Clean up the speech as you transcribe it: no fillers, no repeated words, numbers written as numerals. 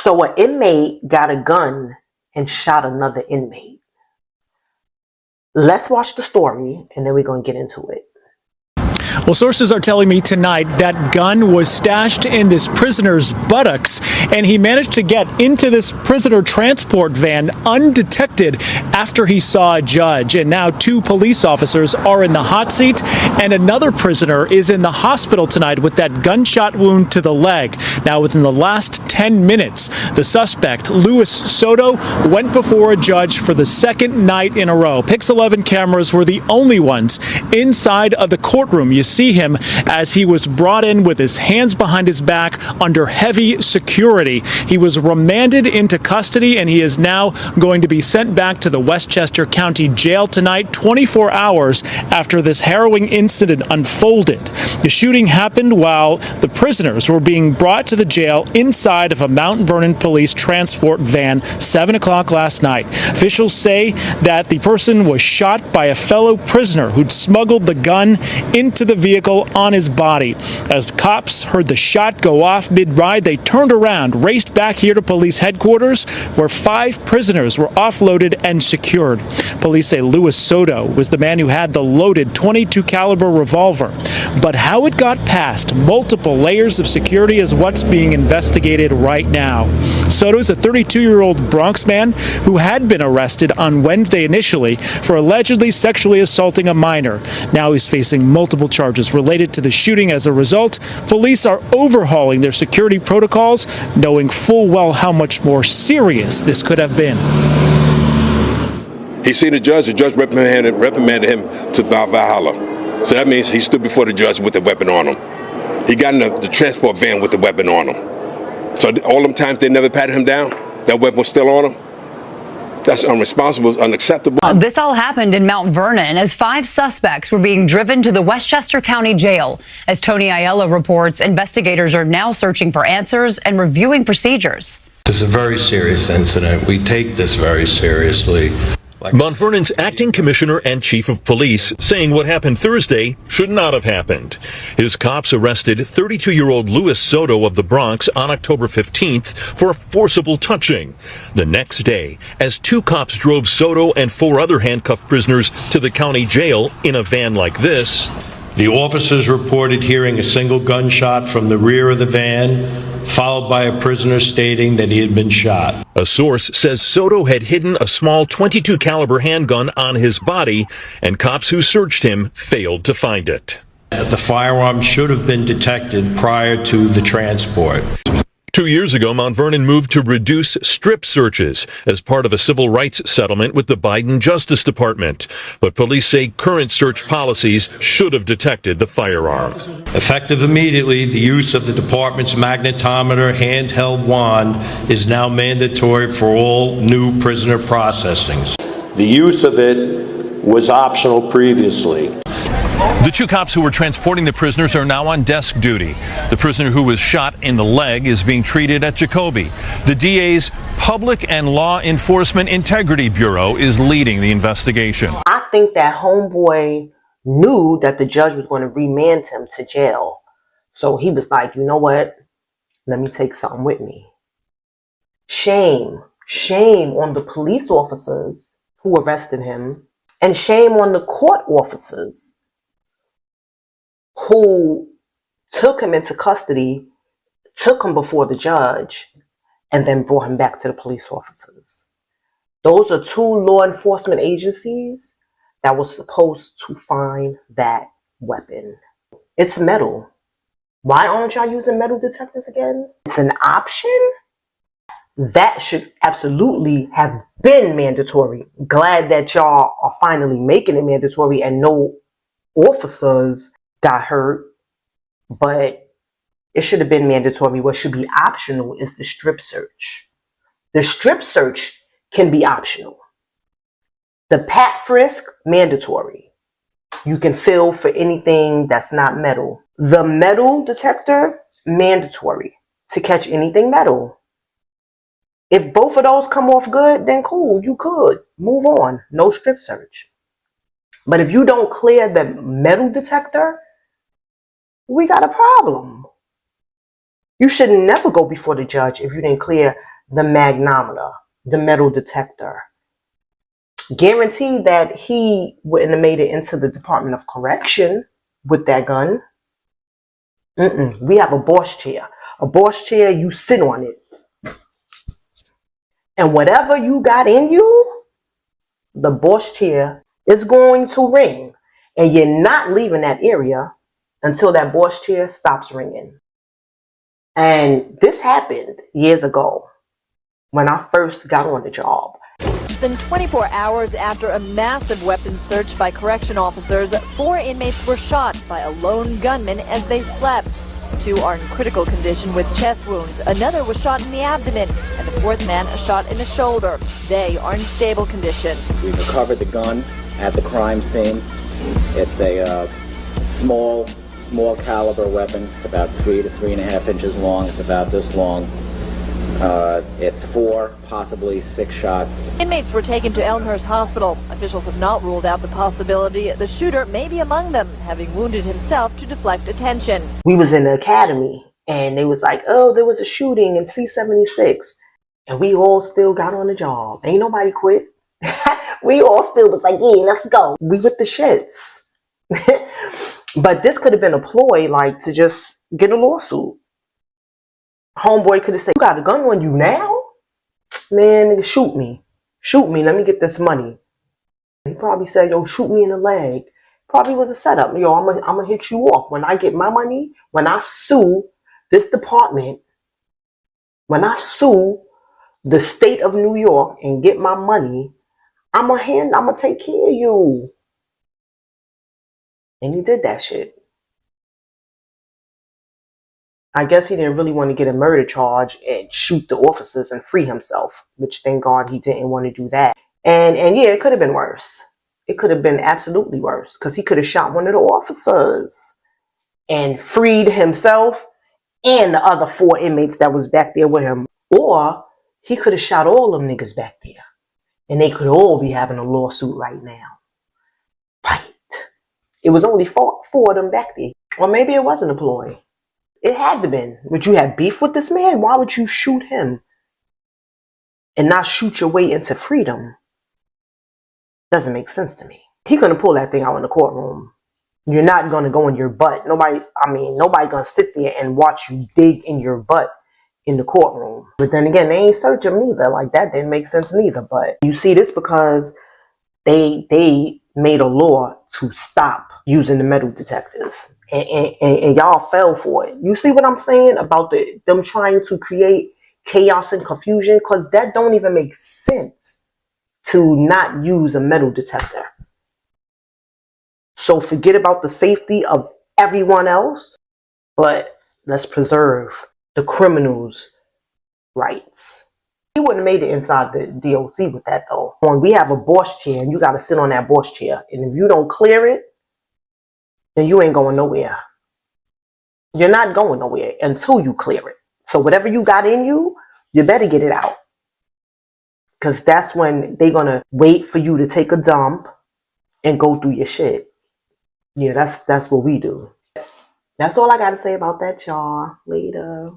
So an inmate got a gun and shot another inmate. Let's watch the story and then we're going to get into it. Well, sources are telling me tonight that gun was stashed in this prisoner's buttocks, and he managed to get into this prisoner transport van undetected after he saw a judge. And now 2 police officers are in the hot seat, and another prisoner is in the hospital tonight with that gunshot wound to the leg. Now, within the last 10 minutes, the suspect, Luis Soto, went before a judge for the second night in a row. Pix 11 cameras were the only ones inside of the courtroom. You see him as he was brought in with his hands behind his back under heavy security. He was remanded into custody, and he is now going to be sent back to the Westchester County Jail tonight, 24 hours after this harrowing incident unfolded. The shooting happened while the prisoners were being brought to the jail inside of a Mount Vernon police transport van, 7 o'clock last night. Officials say that the person was shot by a fellow prisoner who'd smuggled the gun into the vehicle on his body. As cops heard the shot go off mid-ride, they turned around, raced back here to police headquarters, where 5 prisoners were offloaded and secured. Police say Luis Soto was the man who had the loaded .22 caliber revolver. But how it got past multiple layers of security is what's being investigated right now. Soto's a 32-year-old Bronx man who had been arrested on Wednesday initially for allegedly sexually assaulting a minor. Now he's facing multiple charges related to the shooting. As a result, police are overhauling their security protocols, knowing full well how much more serious this could have been. He seen the judge reprimanded him to Valhalla. So that means he stood before the judge with a weapon on him. He got in the transport van with the weapon on him. So all them times they never patted him down, that weapon was still on him. That's unresponsible, it's unacceptable. This all happened in Mount Vernon as 5 suspects were being driven to the Westchester County Jail. As Tony Aiello reports, investigators are now searching for answers and reviewing procedures. This is a very serious incident. We take this very seriously. Mount Vernon's acting commissioner and chief of police saying what happened Thursday should not have happened. His cops arrested 32-year-old Luis Soto of the Bronx on October 15th for a forcible touching. The next day, as 2 cops drove Soto and 4 other handcuffed prisoners to the county jail in a van like this, the officers reported hearing a single gunshot from the rear of the van, followed by a prisoner stating that he had been shot. A source says Soto had hidden a small .22 caliber handgun on his body, and cops who searched him failed to find it. The firearm should have been detected prior to the transport. 2 years ago, Mount Vernon moved to reduce strip searches as part of a civil rights settlement with the Biden Justice Department. But police say current search policies should have detected the firearm. Effective immediately, the use of the department's magnetometer handheld wand is now mandatory for all new prisoner processings. The use of it was optional previously. The 2 cops who were transporting the prisoners are now on desk duty. The prisoner who was shot in the leg is being treated at Jacoby. The DA's Public and Law Enforcement Integrity Bureau is leading the investigation. I think that homeboy knew that the judge was going to remand him to jail. So he was like, you know what? Let me take something with me. Shame. Shame on the police officers who arrested him, and shame on the court officers who took him into custody, took him before the judge, and then brought him back to the police officers. Those are 2 law enforcement agencies that was supposed to find that weapon. It's metal. Why aren't y'all using metal detectors again? It's an option? That should absolutely have been mandatory. Glad that y'all are finally making it mandatory and no officers got hurt, but it should have been mandatory. What should be optional is the strip search. The strip search can be optional. The pat frisk, mandatory. You can feel for anything that's not metal. The metal detector, mandatory to catch anything metal. If both of those come off good, then cool, you could move on. No strip search. But if you don't clear the metal detector, we got a problem. You should never go before the judge if you didn't clear the magnometer, the metal detector. Guaranteed that he wouldn't have made it into the Department of Correction with that gun. We have a boss chair. A boss chair, you sit on it. And whatever you got in you, the boss chair is going to ring. And you're not leaving that area until that boss chair stops ringing. And this happened years ago when I first got on the job. Within 24 hours after a massive weapons search by correction officers, 4 inmates were shot by a lone gunman as they slept. 2 are in critical condition with chest wounds. Another was shot in the abdomen, and the 4th man a shot in the shoulder. They are in stable condition. We've recovered the gun at the crime scene. It's a small caliber weapon. It's about 3 to 3.5 inches long. It's about this long. It's 4, possibly 6 shots. Inmates were taken to Elmhurst Hospital. Officials have not ruled out the possibility the shooter may be among them, having wounded himself to deflect attention. We was in the academy, and they was like, oh, there was a shooting in C-76. And we all still got on the job. Ain't nobody quit. We all still was like, yeah, let's go. We with the shits. But this could have been a ploy, like, to just get a lawsuit. Homeboy could have said, you got a gun on you now? Man, nigga, shoot me. Shoot me, let me get this money. He probably said, yo, shoot me in the leg. Probably was a setup. Yo, I'm gonna hit you off. When I get my money, when I sue this department, when I sue the state of New York and get my money, I'm gonna take care of you. And he did that shit. I guess he didn't really want to get a murder charge and shoot the officers and free himself, which thank God he didn't want to do that. And yeah, it could have been worse. It could have been absolutely worse because he could have shot one of the officers and freed himself and the other 4 inmates that was back there with him. Or he could have shot all them niggas back there and they could all be having a lawsuit right now. Right. It was only 4 of them back there. Or maybe it wasn't a ploy. It had to been. Would you have beef with this man? Why would you shoot him and not shoot your way into freedom? Doesn't make sense to me. He gonna pull that thing out in the courtroom. You're not gonna go in your butt. Nobody gonna sit there and watch you dig in your butt in the courtroom. But then again, they ain't searching neither. Like, that didn't make sense neither. But you see this because they made a law to stop using the metal detectors. And y'all fell for it. You see what I'm saying about them trying to create chaos and confusion? Because that don't even make sense to not use a metal detector. So forget about the safety of everyone else, but let's preserve the criminals' rights. He wouldn't have made it inside the DOC with that, though. When we have a boss chair, and you got to sit on that boss chair, and if you don't clear it, then you ain't going nowhere. You're not going nowhere until you clear it. So whatever you got in you, you better get it out. Because that's when they're going to wait for you to take a dump and go through your shit. Yeah, that's what we do. That's all I got to say about that, y'all. Later.